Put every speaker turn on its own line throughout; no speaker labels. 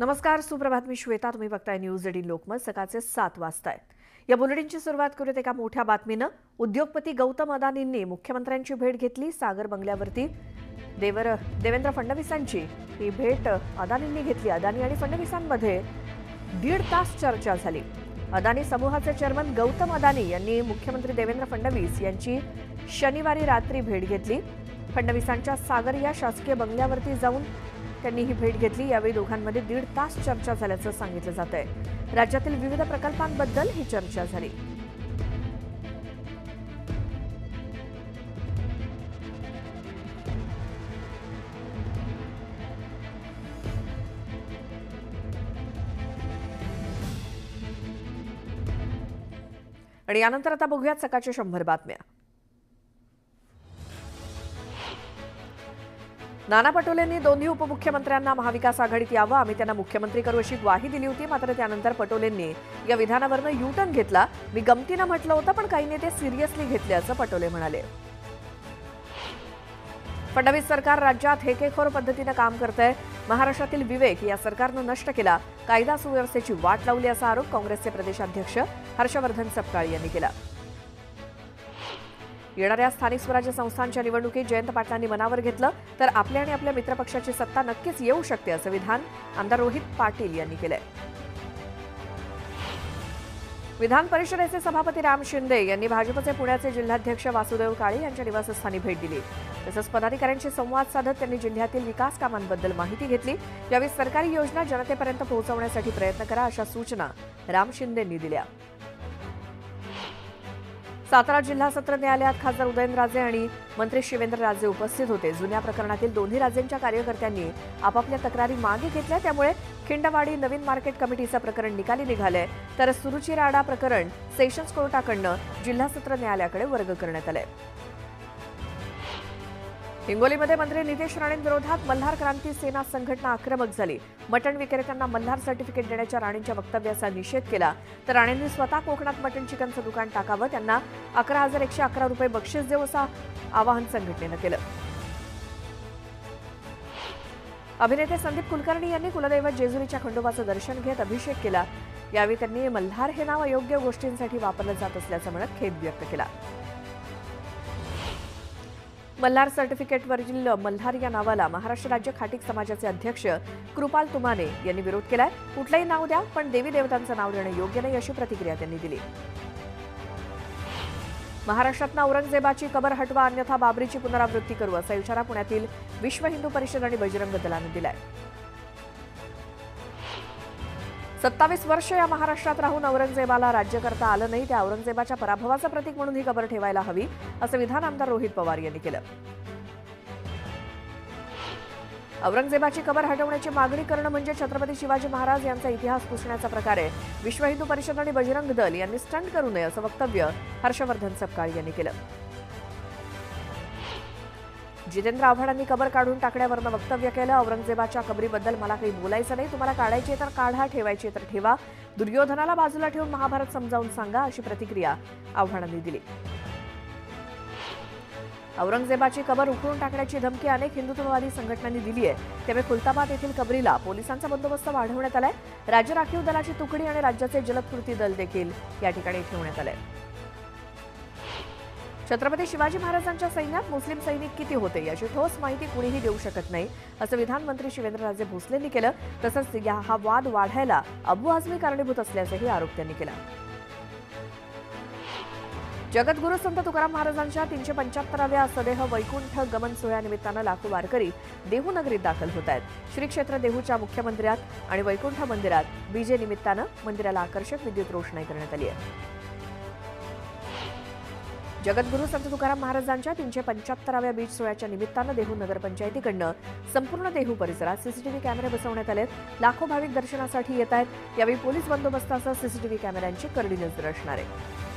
नमस्कार, सुप्रभात. मी श्वेता. तुम्ही बघताय न्यूज 18 लोकमत. सकाळचे 7 वाजतायत. या बुलेटिनची सुरुवात करूयात एका मोठ्या बातमीनं. उद्योगपती गौतम अदानींनी मुख्यमंत्र्यांची भेट घेतली. सागर बंगल्यावरती देवेंद्र फडणवीसांची ही भेट अदानींनी घेतली. अदानी आणि फडणवीसांमध्ये 1.5 तास चर्चा झाली. अदानी समूहाचे चेअरमन गौतम अदानी यांनी मुख्यमंत्री देवेंद्र फडणवीस यांची शनिवारी रात्री भेट घेतली. फडणवीसांच्या सागर या शासकीय बंगल्यावरती जाऊन त्यांनी ही भेट घेतली. यावेळी दोघांमध्ये 1.5 तास चर्चा झाल्याचं सांगितलं जात आहे. राज्यातील विविध प्रकल्पांबद्दल ही चर्चा झाली. आणि यानंतर आता बघूयात सकाळच्या 100 बातम्या. नाना पटोलेंनी दोन्ही उपमुख्यमंत्र्यांना महाविकास आघाडीत यावं, आम्ही त्यांना मुख्यमंत्री करू अशी ग्वाही दिली होती. मात्र त्यानंतर पटोलेंनी या विधानावरनं यू-टर्न घेतला. मी गमतीनं म्हटलं होतं, पण काही नेते सिरियसली घेतल्याचं पटोले म्हणाले. फडणवीस सरकार राज्यात हेकेखोर पद्धतीनं काम करतंय. महाराष्ट्रातील विवेक या सरकारनं नष्ट केला. कायदा सुव्यवस्थेची वाट लावली असा आरोप काँग्रेसचे प्रदेशाध्यक्ष हर्षवर्धन सपकाळ यांनी केला. येणाऱ्या स्थानिक स्वराज्य संस्थांच्या निवडणुकीत जयंत पाटलांनी मनावर घेतलं तर आपल्या आणि आपल्या मित्रपक्षाची सत्ता नक्कीच येऊ शकते असं विधान आमदार रोहित पाटील यांनी केलंय. विधान परिषदेचे सभापती राम शिंदे यांनी भाजपचे पुण्याचे जिल्हाध्यक्ष वासुदेव काळे यांच्या निवासस्थानी भेट दिली. तसंच पदाधिकाऱ्यांशी संवाद साधत त्यांनी जिल्ह्यातील विकास कामांबद्दल माहिती घेतली. यावेळी सरकारी योजना जनतेपर्यंत पोहोचवण्यासाठी प्रयत्न करा अशा सूचना राम शिंदेंनी दिल्या. सातारा जिल्हा सत्र न्यायालयात खासदार उदयनराजे आणि मंत्री शिवेंद्रराजे उपस्थित होते. जुन्या प्रकरणातील दोन्ही राज्यांच्या कार्यकर्त्यांनी आपापल्या तक्रारी मागे घेतल्या. त्यामुळे खिंडवाडी नवीन मार्केट कमिटीचं प्रकरण निकाली निघालंय, तर सुरुचिराडा प्रकरण सेशन्स कोर्टाकडनं जिल्हा सत्र न्यायालयाकडे वर्ग करण्यात आलंय. हिंगोलीमध्ये मंत्री नितेश राणेंविरोधात मल्हार क्रांती सेना संघटना आक्रमक झाली. मटण विक्रेत्यांना मल्हार सर्टिफिकेट देण्याच्या राणेंच्या वक्तव्याचा निषेध केला. तर राणेंनी स्वतः कोकणात मटण चिकनचं दुकान टाकावं, त्यांना 11,111 रुपये बक्षीस देऊ असं आवाहन संघटनेनं केलं. अभिनेते संदीप कुलकर्णी यांनी कुलदैवत जेजुरीच्या खंडोबाचं दर्शन घेत अभिषेक केला. यावेळी त्यांनी मल्हार हे नाव अयोग्य गोष्टींसाठी वापरलं जात असल्याचं म्हणत खेद व्यक्त केला. मल्हार सर्टिफिकेटवरील मल्हार या नावाला महाराष्ट्र राज्य खाटीक समाजाचे अध्यक्ष कृपाल तुमाने यांनी विरोध केलाय. कुठलंही नाव द्या, पण देवी देवतांचं नाव देणं योग्य नाही अशी प्रतिक्रिया त्यांनी दिली. महाराष्ट्रातनं औरंगजेबाची कबर हटवा, अन्यथा बाबरीची पुनरावृत्ती करू असा इशारा पुण्यातील विश्व हिंदू परिषद आणि बजरंग दलानं दिलाय. 27 वर्ष या महाराष्ट्रात राहून औरंगजेबाला राज्य करता आलं नाही, त्या औरंगजेबाच्या पराभवाचं प्रतीक म्हणून ही कबर ठेवायला हवी असं विधान आमदार रोहित पवार यांनी केलं. औरंगजेबाची कबर हटवण्याची मागणी करणं म्हणजे छत्रपती शिवाजी महाराज यांचा इतिहास पुसण्याचा प्रकार आहे. विश्व हिंदू परिषद आणि बजरंग दल यांनी स्टंट करू नये असं वक्तव्य हर्षवर्धन सपकाळ यांनी केलं. जितेंद्र आव्हाडांनी कबर काढून टाकण्यावरनं वक्तव्य केलं. औरंगजेबाच्या कबरीबद्दल मला काही बोलायचं नाही, तुम्हाला काढायची तर काढा, ठेवायची तर ठेवा, दुर्योधनाला बाजूला ठेवून महाभारत समजावून सांगा अशी प्रतिक्रिया आव्हाडांनी दिली. औरंगजेबाची कबर उखडून टाकण्याची धमकी अनेक हिंदुत्ववादी संघटनांनी दिली आहे. त्यामुळे खुलताबाद येथील कबरीला पोलिसांचा बंदोबस्त वाढवण्यात आलाय. राज्य राखीव दलाची तुकडी आणि राज्याचे जलद कृती दल देखील या ठिकाणी ठेवण्यात आलंय. छत्रपती शिवाजी महाराजांच्या सैन्यात मुस्लिम सैनिक किती होते याची ठोस माहिती कुणीही देऊ शकत नाही असं विधान मंत्री शिवेंद्रराजे भोसलेंनी केलं. तसंच हा वाद वाढायला अबू आझमी कारणीभूत असल्याचाही आरोप त्यांनी केला. जगद्गुरू संत तुकाराम महाराजांच्या 375व्या सदेह वैकुंठ गमन सोहळ्यानिमित्तानं लाखो वारकरी देहू नगरीत दाखल होत आहेत. श्री क्षेत्र देहूच्या मुख्य मंदिरात आणि वैकुंठ मंदिरात बीजे निमित्तानं मंदिराला आकर्षक विद्युत रोषणाई करण्यात आली आहे. जगद्गुरू संत तुकाराम महाराजांच्या 375व्या बीज सोहळ्याच्या निमित्तानं देहू नगरपंचायतीकडनं संपूर्ण देहू परिसरात सीसीटीव्ही कॅमेरे बसवण्यात आलेत. लाखो भाविक दर्शनासाठी येत आहेत. यावेळी पोलीस बंदोबस्तासह सीसीटीव्ही कॅमेऱ्यांची करडी नजर असणार आहे.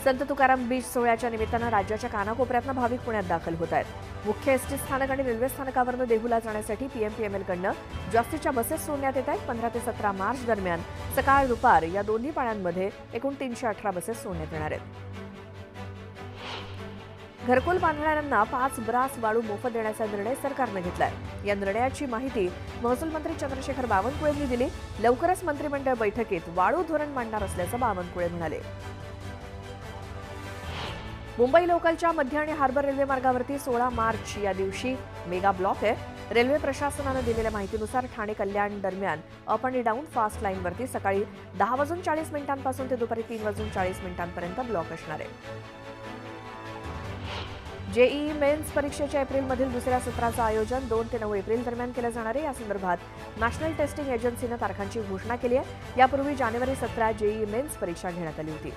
संत तुकाराम बीज सोहळ्याच्या निमित्तानं राज्याच्या कानाकोपऱ्यातनं भाविक पुण्यात दाखल होत आहेत. मुख्य एसटी स्थानक आणि रेल्वे स्थानकावरून देहूला जाण्यासाठी पीएमपीएमएलकडनं जास्तीच्या बसेस सोडण्यात येत आहेत. 15 ते 17 मार्च दरम्यान सकाळ दुपार या दोन्ही पाळ्यांमध्ये एकूण 318 बसेस सोडण्यात येणार आहेत. घरकुल बांधणाऱ्यांना 5 ब्रास वाळू मोफत देण्याचा निर्णय सरकारने घेतलाय। या निर्णयाची माहिती महसूल मंत्री चंद्रशेखर बावनकुळे यांनी दिली। लवकरच मंत्रिमंडळ बैठकीत वाळू धोरण मांडणार असल्याचं बावनकुळे म्हणाले। मुंबई लोकलच्या मध्य आणि हार्बर रेल्वे मार्गावरती 16 मार्च या दिवशी मेगा ब्लॉक आहे। रेल्वे प्रशासनानं दिलेल्या माहितीनुसार ठाणे कल्याण दरम्यान अप आणि डाऊन फास्ट लाईनवरती सकाळी 10:40 पासून ते दुपारी 3:40 पर्यंत ब्लॉक असणार आहे। जेईई मेन्स परीक्षेच्या एप्रिलमधील दुसऱ्या सत्राचं आयोजन 2 ते 9 एप्रिल दरम्यान केलं जाणार आहे। या संदर्भात नॅशनल टेस्टिंग एजन्सीनं तारखांची घोषणा केली आहे। यापूर्वी जानेवारी 17 जेईई मेन्स परीक्षा घेण्यात आली होती।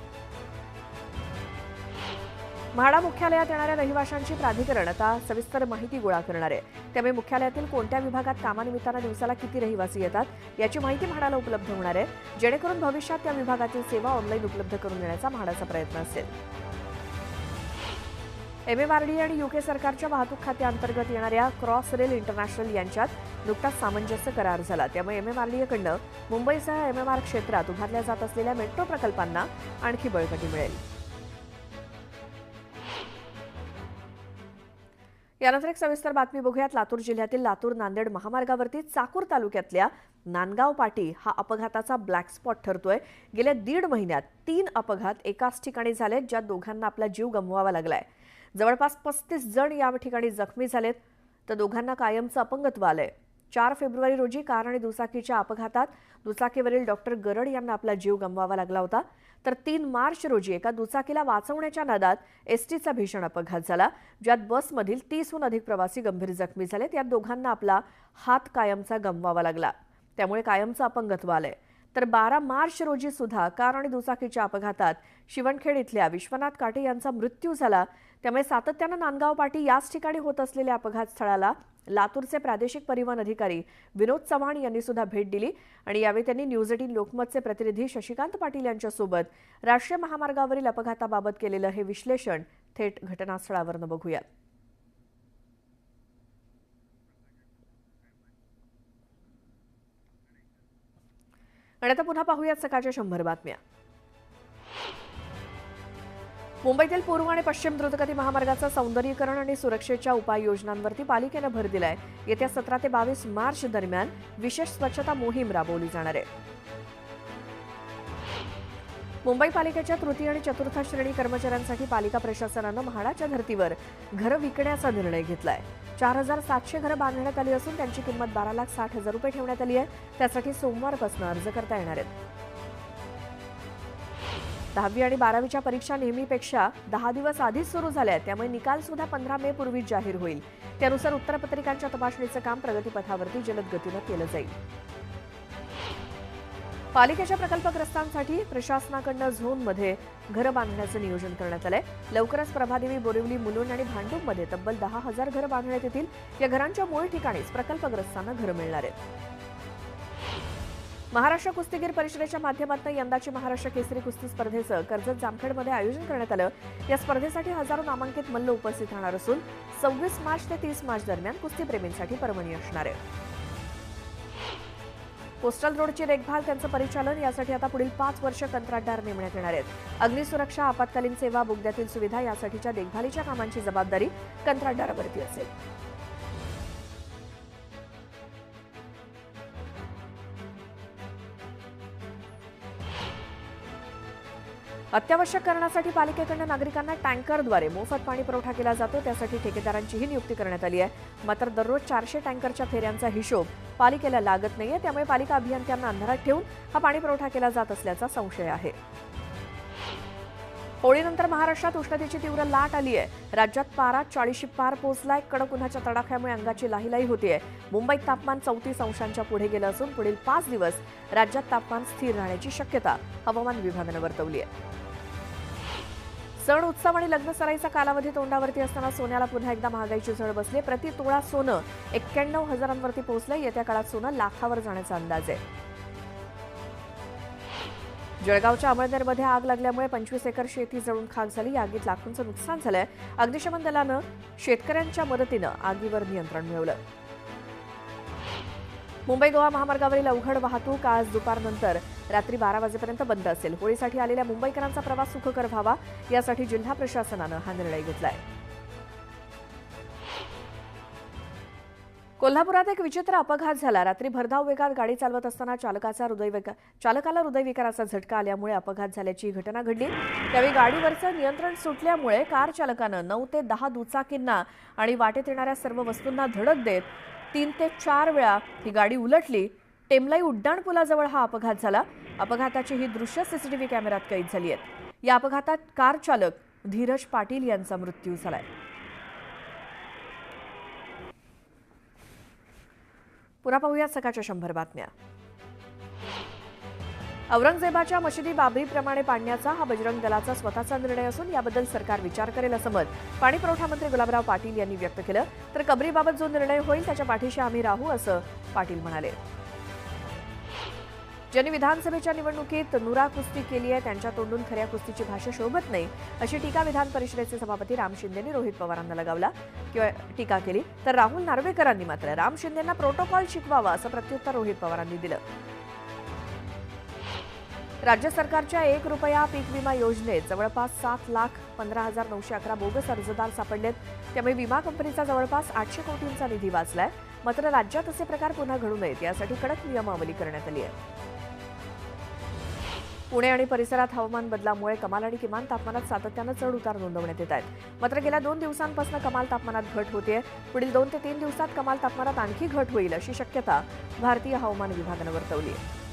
म्हाडा मुख्यालयात येणाऱ्या रहिवाशांची प्राधिकरण आता सविस्तर माहिती गोळा करणार आहे। त्यामुळे मुख्यालयातील कोणत्या विभागात कामानिमित्तानं दिवसाला किती रहिवासी येतात याची माहिती म्हाडाला उपलब्ध होणार आहे, जेणेकरून भविष्यात त्या विभागातील सेवा ऑनलाईन उपलब्ध करून देण्याचा म्हाडाचा प्रयत्न असेल। एमएमआरडी आणि यूके सरकारच्या वाहतूक खात्याअंतर्गत येणाऱ्या क्रॉस रेल इंटरनॅशनल यांच्यात नुकताच सामंजस्य करार झाला। त्यामुळे एमएमआरडीकडनं मुंबईसह एमएमआर क्षेत्रात उभारल्या जात असलेल्या मेट्रो प्रकल्पांना आणखी बळकटी मिळेल। यानंतर एक सविस्तर बातमी बघूयात। लातूर जिल्ह्यातील लातूर नांदेड महामार्गावरती चाकूर तालुक्यातल्या नांदगाव पाटी हा अपघाताचा ब्लॅक स्पॉट ठरतोय। गेल्या 1.5 महिन्यात 3 अपघात एकाच ठिकाणी झालेत, ज्यात दोघांना आपला जीव गमवावा लागलाय। जवळपास 35 जण या ठिकाणी जखमी झालेत, तर दोघांना कायमचं अपंगत्व आलंय। 4 फेब्रुवारी रोजी कार आणि दुचाकीच्या अपघातात दुचाकीवरील डॉक्टर गरड यांना आपला जीव गमवावा लागला होता। तर 3 मार्च रोजी एका दुचाकीला वाचवण्याच्या नादात एसटीचा भीषण अपघात झाला, ज्यात बसमधील 30हून अधिक प्रवासी गंभीर जखमी झालेत। यात दोघांना आपला हात कायमचा गमवावा लागला, त्यामुळे कायमचं अपंगत्व आलंय। तर 12 मार्च रोजी सुद्धा कार आणि दुचाकीच्या अपघातात शिवणखेड इथल्या विश्वनाथ काटे यांचा मृत्यू झाला। त्यामुळे सातत्यानं नांदगाव पाटी याच ठिकाणी होत असलेल्या अपघात स्थळाला लातूरचे प्रादेशिक परिवहन अधिकारी विनोद चव्हाण यांनी सुद्धा भेट दिली आणि यावेळी त्यांनी न्यूज 18 लोकमतचे प्रतिनिधी शशिकांत पाटील यांच्यासोबत राष्ट्रीय महामार्गावरील अपघाताबाबत केलेलं हे विश्लेषण थेट घटनास्थळावरून बघूया। आणि आता पुन्हा पाहूयात सकाळच्या 100 बातम्या। मुंबईतील पूर्व आणि पश्चिम द्रुतगती महामार्गाचं सौंदर्यीकरण आणि सुरक्षेच्या उपाययोजनांवरती पालिकेनं भर दिलाय। येत्या 17 ते 22 मार्च दरम्यान विशेष स्वच्छता मोहीम राबवली जाणार आहे। मुंबई पालिकेच्या तृतीय आणि चतुर्थ श्रेणी कर्मचाऱ्यांसाठी पालिका प्रशासनानं म्हाडाच्या धर्तीवर घरं विकण्याचा निर्णय घेतलाय। 4700 घरं बांधण्यात आली असून त्यांची किंमत 12,60,000 रुपये ठेवण्यात आली आहे। त्यासाठी सोमवारपासून अर्ज करता येणार आहेत। 10वी आणि 12वीच्या परीक्षा नेहमीपेक्षा 10 दिवस आधीच सुरू झाल्या आहेत, त्यामुळे निकाल सुद्धा 15 मे पूर्वी जाहीर होईल। त्यानुसार उत्तरपत्रिकांच्या तपासणीचं काम प्रगतीपथावरती जलद गतीनं केलं जाईल। पालिकेच्या प्रकल्पग्रस्तांसाठी प्रशासनाकडून झोनमध्ये घरं बांधण्याचं नियोजन करण्यात आलंय। लवकरच प्रभादेवी, बोरिवली, मुलुंड आणि भांडूपमध्ये तब्बल 10,000 घरं बांधण्यात येतील। या घरांच्या मूळ ठिकाणीच प्रकल्पग्रस्तांना घरं मिळणार आहेत। महाराष्ट्र कुस्तीगीर परिषदेच्या माध्यमातून यंदाची महाराष्ट्र केसरी कुस्ती स्पर्धेचं कर्जत जामखेडमध्ये आयोजन करण्यात आलं। या स्पर्धेसाठी हजारो नामांकित मल्ल उपस्थित राहणार असून 26 मार्च ते 30 मार्च दरम्यान कुस्तीप्रेमींसाठी पर्वणी असणार आहे। कोस्टल रोडची देखभाल, त्यांचं परिचालन यासाठी आता पुढील 5 वर्ष कंत्राटदार नेमण्यात येणार आहेत। अग्निसुरक्षा, आपत्कालीन सेवा, बोगद्यातील सुविधा यासाठीच्या देखभालीच्या कामांची जबाबदारी कंत्राटदारावरती असेल। अत्यावश्यक कारणासाठी पालिकेकडून नागरिकांना टँकरद्वारे मोफत पाणी पुरवठा केला जातो। त्यासाठी ठेकेदारांचीही नियुक्ती करण्यात आली आहे। मात्र दररोज 400 टँकरच्या फेऱ्यांचा हिशोब पालिकेला लागत नाहीये, त्यामुळे पालिका अभियंत्यांना अंधारात ठेवून हा पाणी पुरवठा केला जात असल्याचा संशय आहे। होळीनंतर महाराष्ट्रात उष्णतेची तीव्र लाट आली आहे। राज्यात पारा 40शी पार पोहोचलाय। कडक उन्हाच्या तडाख्यामुळे अंगाची लाहीलाही होतीये। मुंबईत तापमान 34 अंशांच्या पुढे गेलं असून पुढील 5 दिवस राज्यात तापमान स्थिर राहण्याची शक्यता हवामान विभागानं वर्तवली आहे। सण, उत्सव आणि लग्न सराईचा कालावधी तोंडावरती असताना सोन्याला पुन्हा एकदा महागाईची झळ बसली। प्रति तोळा सोनं 91,000 पोहोचलंय। येत्या काळात सोनं लाखावर जाण्याचा अंदाज आहे। जळगावच्या अमळनेरमध्ये आग लागल्यामुळे 25 एकर शेती जळून खाक झाली। या आगीत लाखोंचं नुकसान झालंय। अग्निशमन दलानं शेतकऱ्यांच्या मदतीनं आगीवर नियंत्रण मिळवलं। मुंबई गोवा महामार्गावरील अवघड वाहतूक आज दुपारनंतर रात्री 12 वाजेपर्यंत बंद असेल। होळीसाठी आलेल्या मुंबईकरांचा प्रवास सुखकर व्हावा यासाठी जिल्हा प्रशासनानं हा निर्णय घेतलाय। कोल्हापुरात एक विचित्र अपघात झाला. रात्री भरधाव वेगात गाडी चालवत असताना चालकाला हृदयविकाराचा झटका आल्यामुळे अपघात झाल्याची घटना घडली. त्यावेळी गाडीवरचं नियंत्रण सुटल्यामुळे कार चालकानं 9 ते 10 दुचाकींना आणि वाटेत येणाऱ्या सर्व वस्तूंना धडक देत 3 ते 4 वेळा ही गाडी उलटली. टेमलाई उड्डाणपुलाजवळ हा अपघात झाला. अपघाताची ही दृश्य सीसीटीव्ही कॅमेऱ्यात कैद झाली आहेत. या अपघातात कार चालक धीरज पाटील यांचा मृत्यू झालाय. पुन्हा पाहूया सकाळच्या 100 बातम्या. औरंगजेबाच्या मशिदी बाबरीप्रमाणे पाडण्याचा हा बजरंग दलाचा स्वतःचा निर्णय असून याबद्दल सरकार विचार करेल असं मत पाणी पुरवठा मंत्री गुलाबराव पाटील यांनी व्यक्त केलं. तर कबरीबाबत जो निर्णय होईल त्याच्या पाठीशी आम्ही राहू असं पाटील म्हणाले. ज्यांनी विधानसभेच्या निवडणुकीत नुरा कुस्ती केली आहे त्यांच्या तोंडून खऱ्या कुस्तीची भाषा शोभत नाही अशी टीका विधान परिषदेचे सभापती राम शिंदेंनी रोहित पवारांना लगावला किंवा टीका केली. तर राहुल नार्वेकरांनी मात्र राम शिंदेंना प्रोटोकॉल शिकवावा असं प्रत्युत्तर रोहित पवारांनी दिलं. राज्य सरकारच्या 1 रुपया पीक विमा योजनेत जवळपास 7,15,911 बोगस अर्जदार सापडलेत. त्यामुळे विमा कंपनीचा जवळपास 800 कोटींचा निधी वाचलाय. मात्र राज्यात असे प्रकार पुन्हा घडू नयेत यासाठी कडक नियमावली करण्यात आली आहे. पुणे आणि परिसरात हवामान बदलामुळे कमाल आणि किमान तापमानात सातत्यानं चढ उतार नोंदवण्यात येत आहेत. मात्र गेल्या 2 दिवसांपासून कमाल तापमानात घट होतेय. पुढील 2 ते 3 दिवसात कमाल तापमानात आणखी घट होईल अशी शक्यता भारतीय हवामान विभागानं वर्तवली आहे.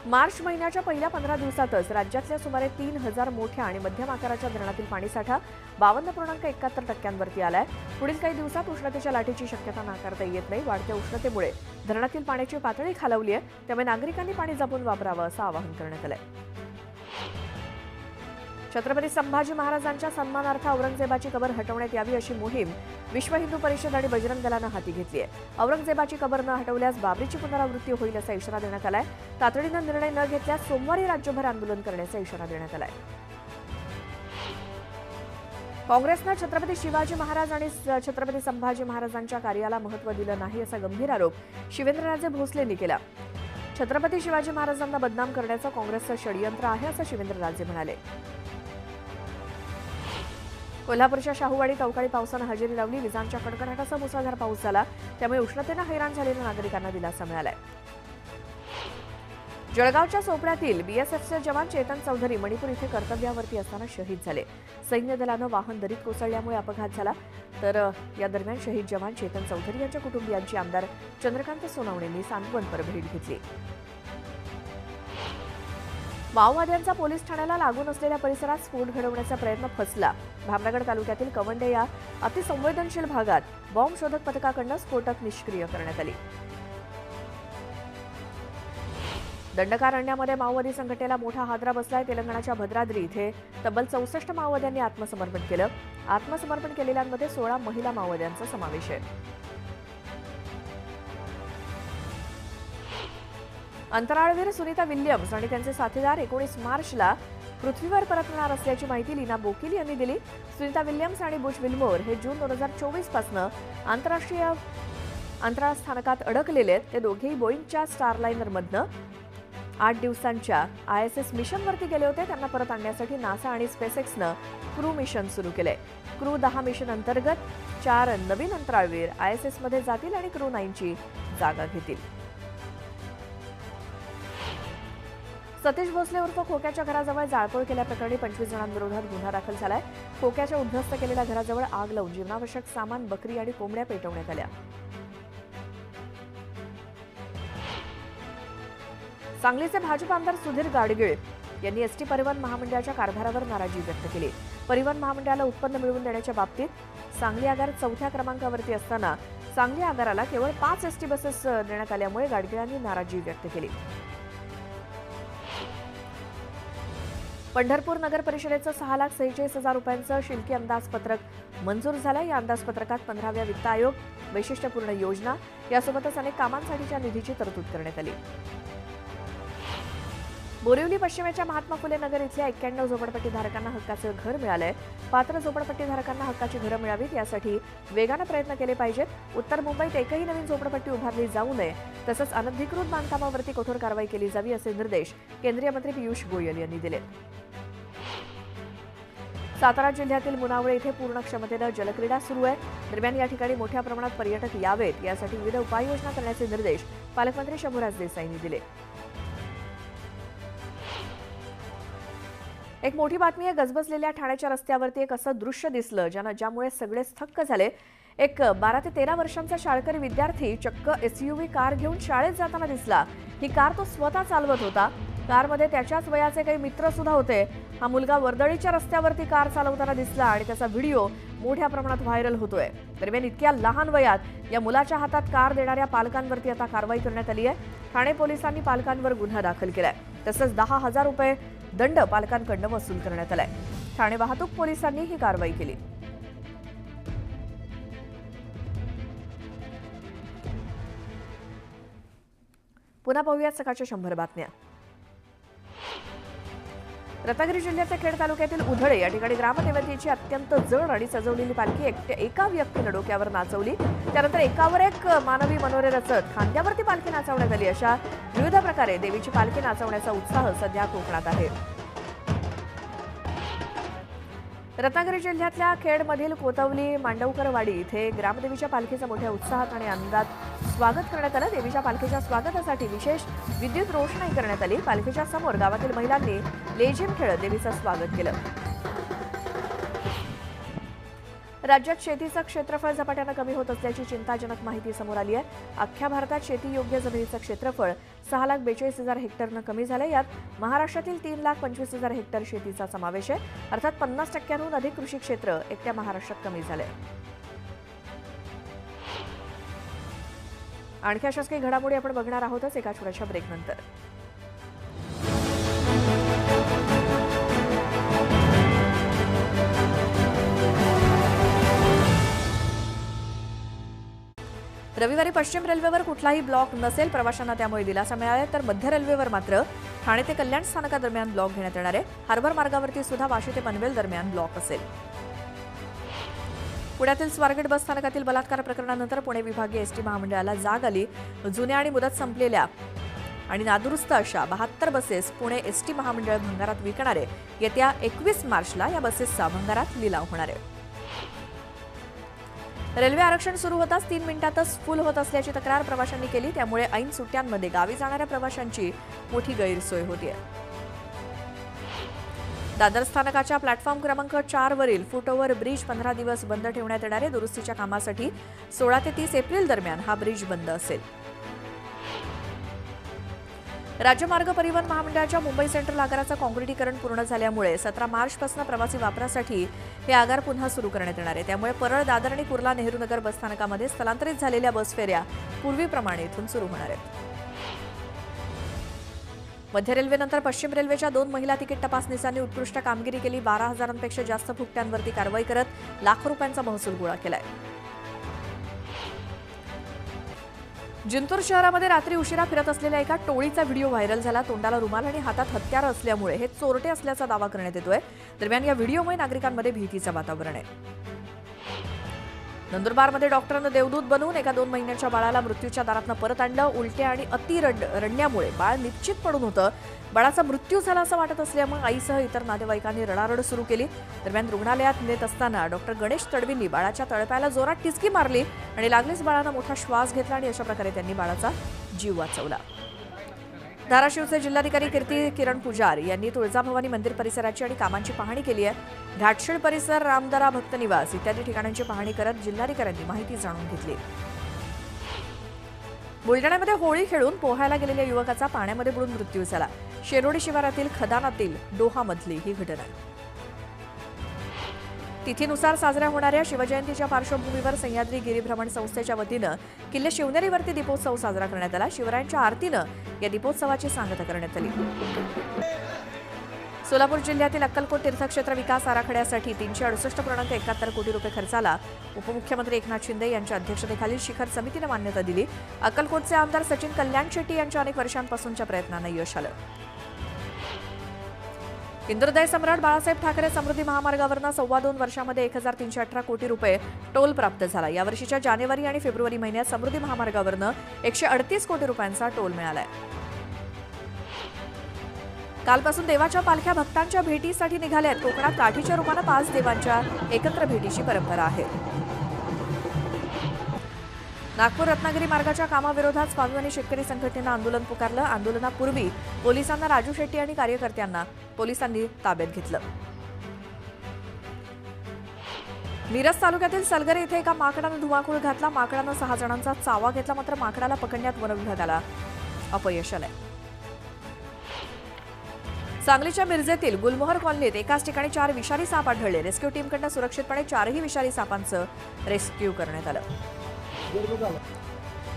मार्च महिन्याच्या पहिल्या 15 दिवसातच राज्यातल्या सुमारे 3,000 मोठ्या आणि मध्यम आकाराच्या धरणातील पाणीसाठा 52.71% आलाय. पुढील काही दिवसात उष्णतेच्या लाटेची शक्यता नाकारता येत नाही. वाढत्या उष्णतेमुळे धरणातील पाण्याची पातळी खालावली आहे. त्यामुळे नागरिकांनी पाणी जपून वापरावं असं आवाहन करण्यात आलंय. छत्रपती संभाजी महाराजांच्या सन्मानार्थ औरंगजेबाची कबर हटवण्यात यावी अशी मोहीम विश्व हिंदू परिषद आणि बजरंग दलानं हाती घेतली आहे. औरंगजेबाची कबर न हटवल्यास बाबरीची पुनरावृत्ती होईल असा इशारा देण्यात आलाय. तातडीनं निर्णय न घेतल्यास सोमवारी राज्यभर आंदोलन करण्याचा इशारा देण्यात आलाय. काँग्रेसनं छत्रपती शिवाजी महाराज आणि छत्रपती संभाजी महाराजांच्या कार्याला महत्त्व दिलं नाही असा गंभीर आरोप शिवेंद्रराजे भोसलेंनी केला. छत्रपती शिवाजी महाराजांना बदनाम करण्याचं काँग्रेसचं षडयंत्र आहे असं शिवेंद्रराजे म्हणाले. कोल्हापूरच्या शाहूवाडीत अवकाळी पावसानं हजेरी लावली. विजांच्या कडकडाटासह मुसळधार पाऊस झाला. त्यामुळे उष्णतेनं हैराण झालेल्या नागरिकांना दिलासा मिळालाय. जळगावच्या सोपड्यातील बीएसएफचे जवान चेतन चौधरी मणिपूर इथे कर्तव्यावरती असताना शहीद झाले. सैन्य दलानं वाहन दरीत कोसळल्यामुळे अपघात झाला. तर या दरम्यान शहीद जवान चेतन चौधरी यांच्या कुटुंबियांची आमदार चंद्रकांत सोनवणेंनी सांत्वनपर भेट घेतली. माओवाद्यांचा पोलीस ठाण्याला लागून असलेल्या परिसरात स्फोट घडवण्याचा प्रयत्न फसला. भामरागड तालुक्यातील कवंडे या अतिसंवेदनशील भागात बॉम्ब शोधक पथकाकडून स्फोटक निष्क्रिय करण्यात आली. दंडकारण्यामध्ये माओवादी संघटनेला मोठा हादरा बसलाय. तेलंगणाच्या भद्राद्री इथे तब्बल 64 माओवाद्यांनी आत्मसमर्पण केलं. आत्मसमर्पण केलेल्यांमध्ये 16 महिला माओवाद्यांचा समावेश आहे. अंतराळवीर सुनीता विल्यम्स आणि त्यांचे साथीदार 19 मार्चला पृथ्वीवर परतणार असल्याची माहिती लीना बोकील यांनी दिली. सुनीता विल्यम्स आणि बुश विल्मोर हे जून 2024 पासून आंतरराष्ट्रीय अंतराळ स्थानकात अडकलेले आहेत. ते दोघेही बोईंगच्या स्टारलाइनरमधनं 8 दिवसांच्या ISS मिशनवरती गेले होते. त्यांना परत आणण्यासाठी नासा आणि स्पेसएक्सनं क्रू मिशन सुरू केलंय. क्रू 10 मिशन अंतर्गत 4 नवीन अंतराळवीर ISS मध्ये जातील आणि क्रू 9ची जागा घेतील. सतीश भोसले उर्फ खोक्याच्या घराजवळ जाळपोळ केल्याप्रकरणी 25 जणांविरोधात गुन्हा दाखल झालाय. खोक्याच्या उद्ध्वस्त केलेल्या घराजवळ आग लावून जीवनावश्यक सामान, बकरी आणि कोंबड्या पेटवण्यात आल्या. सांगलीचे भाजप आमदार सुधीर गाडगीळ यांनी एसटी परिवहन महामंडळाच्या कारभारावर नाराजी व्यक्त केली. परिवहन महामंडळाला उत्पन्न मिळवून देण्याच्या बाबतीत सांगली आगार 4थ्या क्रमांकावरती असताना सांगली आगाराला केवळ 5 एसटी बसेस देण्यात आल्यामुळे गाडगीळांनी नाराजी व्यक्त केली. पंढरपूर नगर परिषदेचं 6,46,000 रुपयांचं शिल्की अंदाजपत्रक मंजूर झालं. या अंदाजपत्रकात 15व्या वित्त आयोग, वैशिष्ट्यपूर्ण योजना यासोबतच अनेक कामांसाठीच्या निधीची तरतूद करण्यात आली. बोरिवली पश्चिमेच्या महात्मा फुले नगर इथल्या 91 झोपडपट्टीधारकांना हक्काचं घर मिळालंय. पात्र झोपडपट्टीधारकांना हक्काची घरं मिळावीत यासाठी वेगानं प्रयत्न केले पाहिजेत. उत्तर मुंबईत एकही नवीन झोपडपट्टी उभारली जाऊ नये तसंच अनधिकृत बांधकामावरती कठोर कारवाई केली जावी असे निर्देश केंद्रीय मंत्री पियुष गोयल यांनी दिले. सातारा जिल्ह्यातील मुनावळे इथे पूर्ण क्षमतेनं जलक्रीडा सुरू आहे. दरम्यान या ठिकाणी मोठ्या प्रमाणात पर्यटक यावेत यासाठी विविध उपाययोजना करण्याचे निर्देश पालकमंत्री शंभूराज देसाईंनी दिले. एक मोठी बातमी आहे. गजबजलेल्या ठाण्याच्या रस्त्यावरती एक असं दृश्य दिसलं ज्यामुळे सगळेच थक्क झाले. एक 12 ते 13 वर्षांचा शाळकरी विद्यार्थी चक्क SUV कार घेऊन शाळेत जाताना दिसला. ही कार तो स्वतः चालवत होता. कारमध्ये त्याच्याच वयाचे काही मित्र सुद्धा होते. हा मुलगा वर्दळीच्या रस्त्यावरती कार चालवताना दिसला आणि त्याचा व्हिडिओ मोठ्या प्रमाणात व्हायरल होतोय. दरम्यान इतक्या लहान वयात या मुलाच्या हातात कार देणाऱ्या पालकांवरती आता कारवाई करण्यात आली आहे. ठाणे पोलिसांनी पालकांवर गुन्हा दाखल केलाय. तसंच 10,000 रुपये दंड पालकांकडून वसूल करण्यात आलाय. ठाणे वाहतूक पोलिसांनी ही कारवाई केली. पुन्हा पाहूयात सकाळच्या 100 बातम्या. रत्नागिरी जिल्ह्याच्या खेड तालुक्यातील उधळे या ठिकाणी ग्रामदेवतेची अत्यंत जड आणि सजवलेली पालखी एका व्यक्तीने डोक्यावर नाचवली. त्यानंतर एकावर एक मानवी मनोरे रचत खांद्यावरती पालखी नाचवण्यात आली. अशा विविध प्रकारे देवीची पालखी नाचवण्याचा उत्साह सध्या कोकणात आहे. रत्नागिरी जिल्ह्यातल्या खेडमधील कोतवली मांडवकरवाडी इथे ग्रामदेवीच्या पालखीचं मोठ्या उत्साहात आणि आनंदात स्वागत करण्यात आलं. देवीच्या पालखीच्या स्वागतासाठी विशेष विद्युत रोषणाई करण्यात आली. पालखीच्या समोर गावातील महिलांनी लेझिम खेळत देवीचं स्वागत केलं. राज्यात शेतीचं क्षेत्रफळ झपाट्यानं कमी होत असल्याची चिंताजनक माहिती समोर आली आहे. अख्ख्या भारतात शेतीयोग्य जमिनीचं क्षेत्रफळ 6,42,000 हेक्टरनं कमी झालं. यात महाराष्ट्रातील 3,25,000 हेक्टर शेतीचा समावेश आहे. अर्थात 50% अधिक कृषी क्षेत्र एकट्या महाराष्ट्रात कमी झालंय. आणखी अशाच काही घडामोडी आपण बघणार आहोतच एका छोट्याशा ब्रेकनंतर. रविवारी पश्चिम रेल्वेवर कुठलाही ब्लॉक नसेल. प्रवाशांना त्यामुळे दिलासा मिळाला. तर मध्य रेल्वेवर मात्र ठाणे ते कल्याण स्थानकादरम्यान ब्लॉक घेण्यात येणार आहे. हार्बर मार्गावरती सुद्धा वाशी ते पनवेल दरम्यान ब्लॉक असेल. पुण्यातील स्वारगेट बस स्थानकातील बलात्कार प्रकरणानंतर पुणे विभागीय एसटी महामंडळाला जाग आली. जुन्या आणि मुदत संपलेल्या आणि नादुरुस्त अशा 72 बसेस पुणे एसटी महामंडळ भंगारात विकणार आहे. येत्या 21 मार्चला या बसेसचा भंगारात लिलाव होणार आहे. रेल्वे आरक्षण सुरू होताच 3 मिनिटातच फुल होत असल्याची तक्रार प्रवाशांनी केली. त्यामुळे ऐन सुट्ट्यांमध्ये गावी जाणाऱ्या प्रवाशांची मोठी गैरसोय होतीये. दादर स्थानकाच्या प्लॅटफॉर्म क्रमांक 4 वरील फुटओव्हर ब्रिज 15 दिवस बंद ठेवण्यात येणार आहे. दुरुस्तीच्या कामासाठी 16 ते 30 एप्रिल दरम्यान हा ब्रिज बंद असेल. राज्य मार्ग परिवहन महामंडळाच्या मुंबई सेंट्रल आगाराचं काँक्रिटीकरण पूर्ण झाल्यामुळे 17 मार्चपासून प्रवासी वापरासाठी हे आगार पुन्हा सुरू करण्यात येणार आहे. त्यामुळे परळ, दादर आणि कुर्ला नेहरू नगर बसस्थानकामध्ये स्थलांतरित झालेल्या बस फेऱ्या पूर्वीप्रमाणे इथून सुरू होणार आहेत. मध्य रेल्वेनंतर पश्चिम रेल्वेच्या 2 महिला तिकीट तपासनीसांनी उत्कृष्ट कामगिरी केली. 12,000पेक्षा जास्त फुकट्यांवरती कारवाई करत लाखो रुपयांचा महसूल गोळा केलाय. जिंतूर शहरामध्ये रात्री उशिरा फिरत असलेल्या एका टोळीचा व्हिडिओ व्हायरल झाला. तोंडाला रुमाल आणि हातात हत्यार असल्यामुळे हे चोरटे असल्याचा दावा करण्यात येतोय. दरम्यान या व्हिडिओमुळे नागरिकांमध्ये भीतीचं वातावरण आहे. नंदुरबारमध्ये डॉक्टरांनं देवदूत बनवून एका 2 महिन्याच्या बाळाला मृत्यूच्या दारातनं परत आणलं. उलट्या आणि रडण्यामुळे बाळ निश्चित पडून होतं. बाळाचा मृत्यू झाला असं वाटत असल्यामुळे आईसह इतर नातेवाईकांनी रडारड सुरू केली. दरम्यान रुग्णालयात नेत असताना डॉक्टर गणेश तडवींनी बाळाच्या तळपायाला जोरात टिचकी मारली आणि लागलीच बाळानं मोठा श्वास घेतला आणि अशा प्रकारे त्यांनी बाळाचा जीव वाचवला. धाराशिवचे जिल्हाधिकारी किरण पुजार यांनी तुळजाभवानी मंदिर परिसराची आणि कामांची पाहणी केली आहे. घाटशीळ परिसर, रामदरा, भक्तनिवास इत्यादी ठिकाणांची पाहणी करत जिल्हाधिकाऱ्यांनी माहिती जाणून घेतली. बुलढाण्यामध्ये होळी खेळून पोहायला गेलेल्या युवकाचा पाण्यामध्ये बुडून मृत्यू झाला. शेरोडी शिवारातील खदानातील डोहामधली ही घटना आहे. तिथीनुसार साजऱ्या होणाऱ्या शिवजयंतीच्या पार्श्वभूमीवर सह्याद्री गिरीभ्रमण संस्थेच्या वतीनं किल्ले शिवनेरीवरती दीपोत्सव साजरा करण्यात आला. शिवरायांच्या आरतीनं या दीपोत्सवाची सांगता करण्यात आली. सोलापूर जिल्ह्यातील अक्कलकोट तीर्थक्षेत्र विकास आराखड्यासाठी 368.71 कोटी रुपये खर्चाला उपमुख्यमंत्री एकनाथ शिंदे यांच्या अध्यक्षतेखालील शिखर समितीनं मान्यता दिली. अक्कलकोटचे आमदार सचिन कल्याण शेट्टी यांच्या अनेक वर्षांपासूनच्या प्रयत्नांना यश आलं. इंद्रदय सम्राट बाळासाहेब ठाकरे समृद्धी महामार्गावरनं 2.25 वर्षामध्ये 1,318 कोटी रुपये टोल प्राप्त झाला. यावर्षीच्या जानेवारी आणि फेब्रुवारी महिन्यात समृद्धी महामार्गावरनं 138 कोटी रुपयांचा टोल मिळालाय. कालपासून देवाच्या पालख्या भक्तांच्या भेटीसाठी निघाल्या आहेत. कोकणात काठीच्या रूपानं 5 देवांच्या एकत्र भेटीची परंपरा आहे. नागपूर रत्नागिरी मार्गाच्या कामाविरोधात स्वाभिमानी शेतकरी संघटनेनं आंदोलन पुकारलं. आंदोलनापूर्वी पोलिसांना राजू शेट्टी आणि कार्यकर्त्यांना पोलिसांनी ताब्यात घेतलं. मिरज तालुक्यातील सलगरे इथे एका माकडानं धुमाकूळ घातला. माकडानं 6 जणांचा चावा घेतला, मात्र माकडाला पकडण्यात वनविभागाला अपयश आलंय. सांगलीच्या मिरजेतील गुलमोहर कॉलनीत एकाच ठिकाणी 4 विषारी साप आढळले. रेस्क्यू टीमकडून सुरक्षितपणे 4ही विषारी सापांचं रेस्क्यू करण्यात आलं.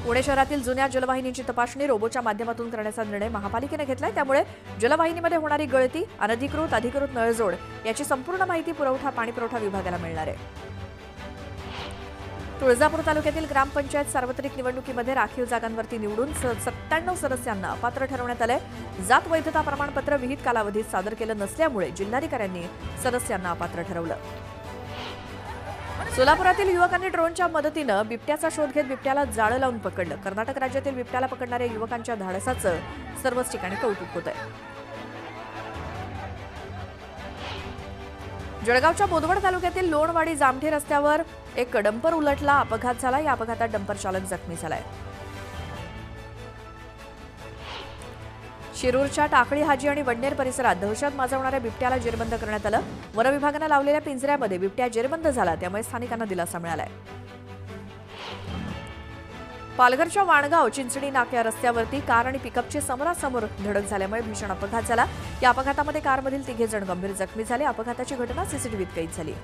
पुणे शहरातील जुन्या जलवाहिनीची तपासणी रोबोच्या माध्यमातून करण्याचा निर्णय महापालिकेने घेतलाय. त्यामुळे जलवाहिनीमध्ये होणारी गळती, अनधिकृत अधिकृत नळजोड याची संपूर्ण माहिती पाणीपुरवठा विभागाला मिळणार आहे. तुळजापूर तालुक्यातील ग्रामपंचायत सार्वत्रिक निवडणुकीमध्ये राखीव जागांवरती निवडून 97 सदस्यांना अपात्र ठरवण्यात आलंय. जात वैधता प्रमाणपत्र विहित कालावधीत सादर केलं नसल्यामुळे जिल्हाधिकाऱ्यांनी सदस्यांना अपात्र ठरवलं. सोलापुरातील युवकांनी ड्रोनच्या मदतीनं बिबट्याचा शोध घेत बिबट्याला जाळं लावून पकडलं. कर्नाटक राज्यातील बिबट्याला पकडणाऱ्या युवकांच्या धाडसाचं सर्वच ठिकाणी कौतुक होत आहे. जळगावच्या बोदवड तालुक्यातील लोणवाडी जामठी रस्त्यावर एक डंपर उलटला, अपघात झाला. या अपघातात डंपर चालक जखमी झालाय. शिरूरच्या टाकळी हाजी आणि वडनेर परिसरात दहशत माजवणाऱ्या बिबट्याला जेरबंद करण्यात आलं. वनविभागानं लावलेल्या पिंजऱ्यामध्ये बिबट्या जेरबंद झाला, त्यामुळे स्थानिकांना दिलासा मिळालाय. पालघरच्या वाणगाव चिंचणी नाका रस्त्यावरती कार आणि पिकअपची समोरासमोर धडक झाल्यामुळे भीषण अपघात झाला. या अपघातामध्ये कारमधील 3 जण गंभीर जखमी झाले. अपघाताची घटना सीसीटीव्हीत कैद झाली.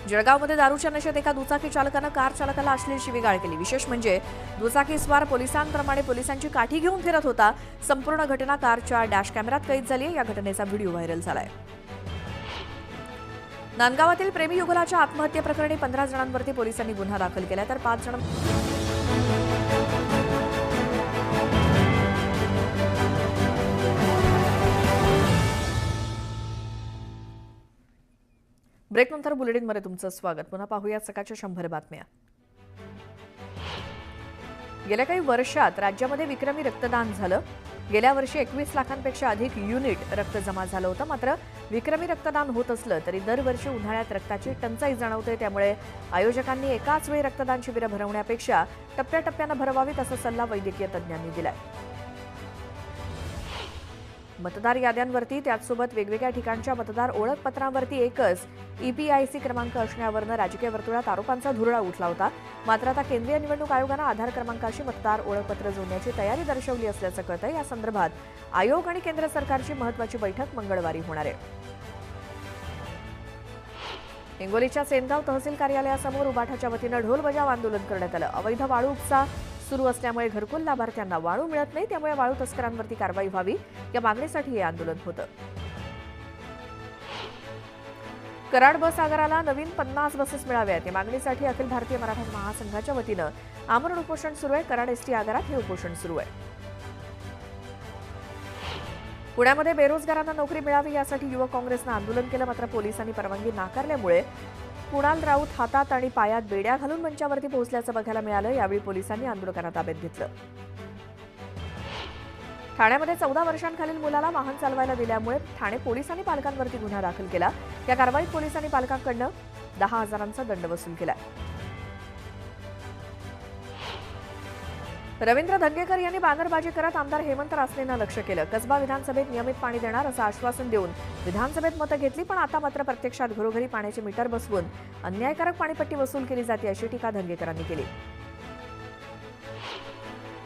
जळगावमध्ये दारूच्या नशेत एका दुचाकी चालकानं कार चालकाला अश्लील शिवीगाळ केली. विशेष म्हणजे दुचाकी स्वार पोलिसांप्रमाणे पोलिसांची काठी घेऊन फिरत होता. संपूर्ण घटना कारच्या डॅश कॅमेऱ्यात कैद झाली. या घटनेचा व्हिडिओ व्हायरल झालाय. नांदगावातील प्रेमी युगलाच्या आत्महत्येप्रकरणी 15 जणांवरती पोलिसांनी गुन्हा दाखल केला, तर 5 जण ब्रेकनंतर बुलेटिनमध्ये तुमचं स्वागत. पुन्हा पाहूया सकाळच्या 100 बातम्या. गेल्या काही वर्षात राज्यामध्ये विक्रमी रक्तदान झालं. गेल्या वर्षी 21 लाखांपेक्षा अधिक युनिट रक्त जमा झालं होतं. मात्र विक्रमी रक्तदान होत असलं तरी दरवर्षी उन्हाळ्यात रक्ताची टंचाई जाणवते. त्यामुळे आयोजकांनी एकाच वेळी रक्तदान शिबिरं भरवण्यापेक्षा टप्प्याटप्प्यानं भरवावीत असा सल्ला वैद्यकीय तज्ज्ञांनी दिलाय. मतदार याद्यांवरती त्याचसोबत वेगवेगळ्या ठिकाणच्या मतदार ओळखपत्रांवरती एकच EPIC क्रमांक असण्यावरनं राजकीय वर्तुळात आरोपांचा धुरळा उठला होता. मात्र आता केंद्रीय निवडणूक आयोगानं आधार क्रमांकाशी मतदार ओळखपत्र जोडण्याची तयारी दर्शवली असल्याचं कळतंय. या संदर्भात आयोग आणि केंद्र सरकारची महत्त्वाची बैठक मंगळवारी होणार आहे. हिंगोलीच्या सेनगाव तहसील कार्यालयासमोर उबाठाच्या वतीनं ढोल बजाव आंदोलन करण्यात आलं. अवैध वाळू उपसा सुरू असल्यामुळे घरकुल लाभार्थ्यांना वाळू मिळत नाही, त्यामुळे वाळू तस्करांवरती कारवाई व्हावी या मागणीसाठी हे आंदोलन होतं. कराड बस आगाराला नवीन 50 बसेस मिळाव्यात या मागणीसाठी अखिल भारतीय मराठा महासंघाच्या वतीनं आमरण उपोषण सुरू आहे. कराड ST आगारात हे उपोषण सुरू आहे. पुण्यामध्ये बेरोजगारांना नोकरी मिळावी यासाठी युवक काँग्रेसनं आंदोलन केलं, मात्र पोलिसांनी परवानगी नाकारल्यामुळे कुणाल राऊत हातात आणि पायात बेड्या घालून मंचावरती पोहोचल्याचं बघायला मिळालं. यावेळी पोलिसांनी आंदोलकांना ताब्यात घेतलं. ठाण्यामध्ये 14 वर्षांखालील मुलाला वाहन चालवायला दिल्यामुळे ठाणे पोलिसांनी पालकांवरती गुन्हा दाखल केला. या कारवाईत पोलिसांनी पालकांकडून 10,000चा दंड वसूल केला. रवींद्र धंगेकर यांनी बांगरबाजी करत आमदार हेमंत रासनेंना लक्ष्य केलं. कसबा विधानसभेत नियमित पाणी देणार असं आश्वासन देऊन विधानसभेत मतं घेतली, पण आता मात्र प्रत्यक्षात घरोघरी पाण्याचे मीटर बसवून अन्यायकारक पाणीपट्टी वसूल केली जाते अशी टीका धंगेकरांनी केली.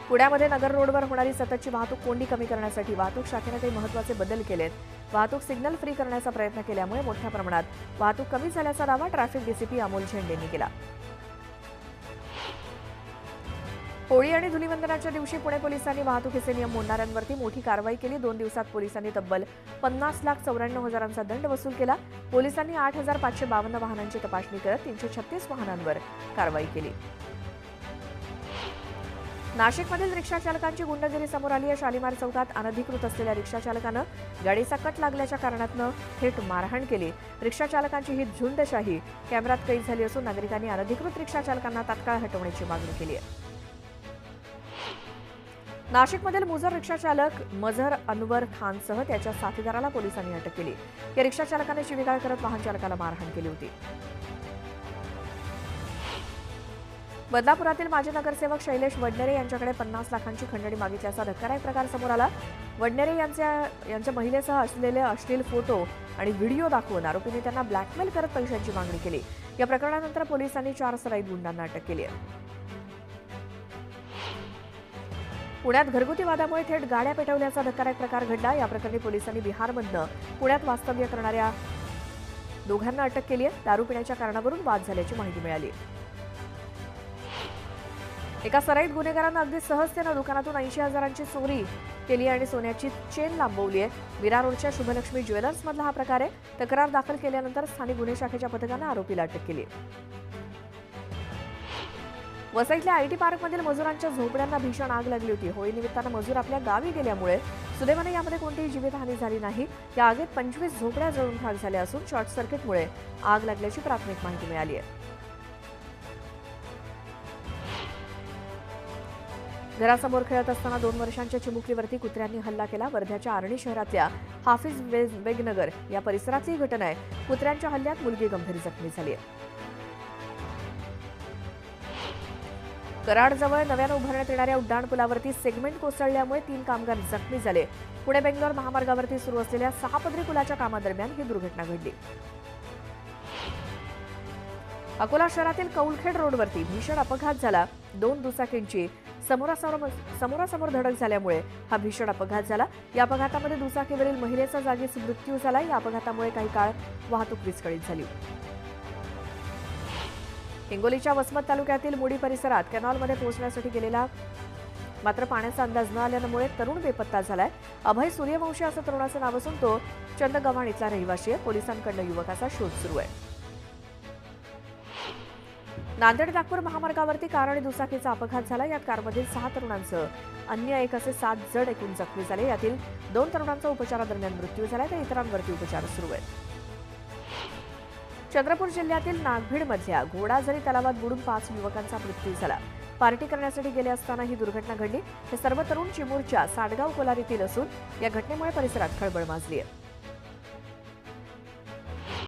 पुण्यामध्ये नगर रोडवर होणारी सततची वाहतूक कोंडी कमी करण्यासाठी वाहतूक शाखेने काही महत्त्वाचे बदल केलेत. वाहतूक सिग्नल फ्री करण्याचा प्रयत्न केल्यामुळे मोठ्या प्रमाणात वाहतूक कमी झाल्याचा दावा ट्रॅफिक DCP अमोल झेंडेंनी केला. होळी आणि धुलीवंदनाच्या दिवशी पुणे पोलिसांनी वाहतुकीचे नियम मोडणाऱ्यांवरती मोठी कारवाई केली. 2 दिवसात पोलिसांनी तब्बल 50,94,000चा दंड वसूल केला. पोलिसांनी 8,552 वाहनांची तपासणी करत 336 वाहनांवर कारवाई केली. नाशिकमधील रिक्षा चालकांची गुंडगिरी समोर आली आहे. शालिमार चौकात अनधिकृत असलेल्या रिक्षा चालकानं गाडीचा कट लागल्याच्या कारणातनं थेट मारहाण केली. रिक्षा चालकांची ही झुंडशाही कॅमेऱ्यात कैद झाली असून नागरिकांनी अनधिकृत रिक्षा चालकांना तात्काळ हटवण्याची मागणी केली आहे. नाशिकमधील मुजर रिक्षा चालक मझहर अनवर खानसह त्याच्या साथीदाराला पोलिसांनी अटक केली। या रिक्षा चालकाने शिवीगाळ करत वाहन चालकाला मारहाण केली होती। बदलापुरातील माजी नगरसेवक शैलेश वडनेरे यांच्याकडे 50 लाखांची खंडणी मागितल्याचा धक्कादायक प्रकार समोर आला। वडनेरे यांच्या महिलेसह असलेले अश्लील फोटो आणि व्हिडिओ दाखवून आरोपीने त्यांना ब्लॅकमेल करत पैशांची मागणी केली। या प्रकरणानंतर पोलिसांनी 4 सराईत गुंडांना अटक केली आहे। पुण्यात घरगुती वादामुळे थेट गाड्या पेटवल्याचा धक्कादायक प्रकार घडला। या प्रकरणी पोलिसांनी बिहारमधनं पुण्यात वास्तव्य करणाऱ्या दोघांना अटक केली आहे। दारू पिण्याच्या कारणावरून वाद झाल्याची माहिती मिळाली। एका सराईत गुन्हेगारांना अगदी सहजतेनं दुकानातून 80,000ची चोरी केली आणि सोन्याची चेन लांबवली आहे। विरा रोडच्या शुभलक्ष्मी ज्वेलर्स मधला हा प्रकार आहे। तक्रार दाखल केल्यानंतर स्थानिक गुन्हे शाखेच्या पथकानं आरोपीला अटक केली। वसईतल्या आयटी पार्कमधील मजुरांच्या झोपड्यांना भीषण आग लागली होती। होळी निमित्तानं मजूर आपल्या गावी गेल्यामुळे सुदैवाने यामध्ये कोणतीही जीवितहानी झाली नाही। या आगीत 25 झोपड्या जळून खाक झाल्या असून शॉर्ट सर्किटमुळे आग लागल्याची प्राथमिक माहिती मिळाली आहे। घरासमोर खेळत असताना 2 वर्षांच्या चिमुकलीवरती कुत्र्यांनी हल्ला केला। वर्ध्याच्या आर्णी शहरातल्या हाफिज वेगनगर या परिसरातली घटना आहे। कुत्र्यांच्या हल्ल्यात मुलगी गंभीर जखमी झाली आहे। कराडजवळ नव्यानं उभारण्यात येणाऱ्या उड्डाणपुलावरती सेगमेंट कोसळल्यामुळे 3 कामगार जखमी झाले। पुणे बेंगलोर महामार्गावरती सुरू असलेल्या 6 पदरी पुलाच्या कामादरम्यान ही दुर्घटना घडली। अकोला शहरातील कौलखेड रोडवरती भीषण अपघात झाला। 2 दुचाकींची समोरासमोर धडक झाल्यामुळे हा भीषण अपघात झाला। या अपघातामध्ये दुचाकीवरील महिलेचा जागीच मृत्यू झाला। या अपघातामुळे काही काळ वाहतूक विस्कळीत झाली। हिंगोलीच्या वसमत तालुक्यातील मुडी परिसरात कॅनॉलमध्ये पोहोचण्यासाठी गेलेला मात्र पाण्याचा अंदाज न आल्यामुळे तरुण बेपत्ता झालाय। अभय सूर्यवंशी असं तरुणाचं नाव असून तो चंदगव्हाण इथला रहिवासी आहे। पोलिसांकडून युवकाचा शोध सुरू आहे। नांदेड नागपूर महामार्गावरती कार आणि दुचाकीचा अपघात झाला। यात कारमधील 6 तरुणांसह अन्य एक असे 7 जण एकूण जखमी झाले। यातील 2 तरुणांचा उपचारादरम्यान मृत्यू झाला तर इतरांवरती उपचार सुरू आहेत। चंद्रपूर जिल्ह्यातील नागभीडमधल्या घोडाझरी तलावात बुडून 5 युवकांचा मृत्यू झाला। पार्टी करण्यासाठी गेले असताना ही दुर्घटना घडली। हे सर्व तरुण चिमूरच्या साडगाव कोलारीतील असून या घटनेमुळे परिसरात खळबळ माजली आहे।